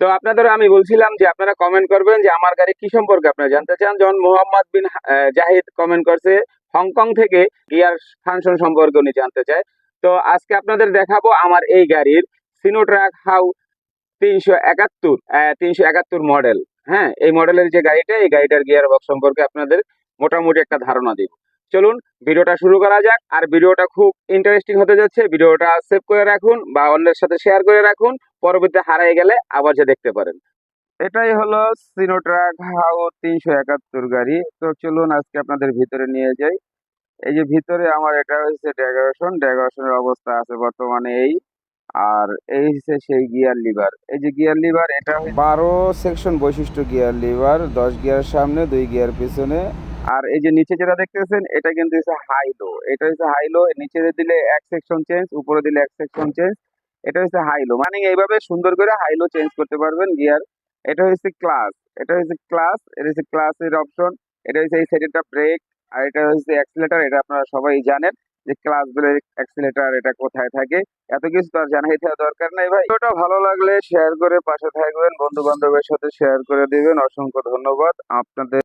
তো আপনাদের আমি বলছিলাম যে আপনারা কমেন্ট করবেন যে আমার গাড়ি কি সম্পর্কে আপনারা জানতে চান। যেমন মোহাম্মদ বিন জাহিদ কমেন্ট করছে হংকং থেকে গিয়ার ফাংশন সম্পর্কে উনি জানতে চায়। তো আজকে আপনাদের দেখাবো আমার এই গাড়ির সিনোট্রাক হাউ 371 371 মডেল। হ্যাঁ, এই মডেলের যে গাড়িটা, এই গাড়িটার গিয়ার বক্স সম্পর্কে আপনাদের মোটামুটি একটা ধারণা দিব। চলুন ভিডিওটা শুরু করা যাক। আর ভিডিওটা খুব ইন্টারেস্টিং হতে যাচ্ছে। ভিডিওটা সেভ করে রাখুন বা অন্যের সাথে শেয়ার করে রাখুন, পরবর্তীতে হারিয়ে গেলে আবার যে দেখতে পারেন। এটাই হলো সিনোট্রাক হাউ 371 গাড়ি। তো চলুন আজকে আপনাদের ভিতরে নিয়ে যাই। এই যে ভিতরে আমার এটা হচ্ছে ডেকোরেশনের অবস্থা আছে বর্তমানে এই। আর এই হচ্ছে সেই গিয়ার লিভার। এই যে গিয়ার লিভার, এটা 12 সেকশন বৈশিষ্ট্য গিয়ার লিভার, 10 গিয়ার সামনে, 2 গিয়ার পিছনে। আর এই যে নিচে যেটা দেখতেছেন, এটা কিন্তু হচ্ছে হাই লো। এটা হচ্ছে হাই লো, নিচে দিলে এক সেকশন চেঞ্জ, উপরে দিলে এক সেকশন চেঞ্জ। এটা হচ্ছে হাই লো, মানে এইভাবে সুন্দর করে হাই লো চেঞ্জ করতে পারবেন গিয়ার। এটা হচ্ছে ক্লাস, এটা হচ্ছে ক্লাস, এটা হচ্ছে ক্লাসের অপশন। এটা হচ্ছে এই সাইডেরটা ব্রেক। আর এটা হচ্ছে অ্যাক্সিলারেটর। এটা আপনারা সবাই জানেন যে ক্লাস ব্রেক অ্যাক্সিলারেটর এটা কোথায় থাকে। এত কিছু তো আর জানাই দেওয়ার দরকার নাই ভাই। ভিডিওটা ভালো লাগলে শেয়ার করে পাশে থাকবেন, বন্ধু বান্ধবের সাথে শেয়ার করে দিবেন। অসংখ্য ধন্যবাদ আপনাদের।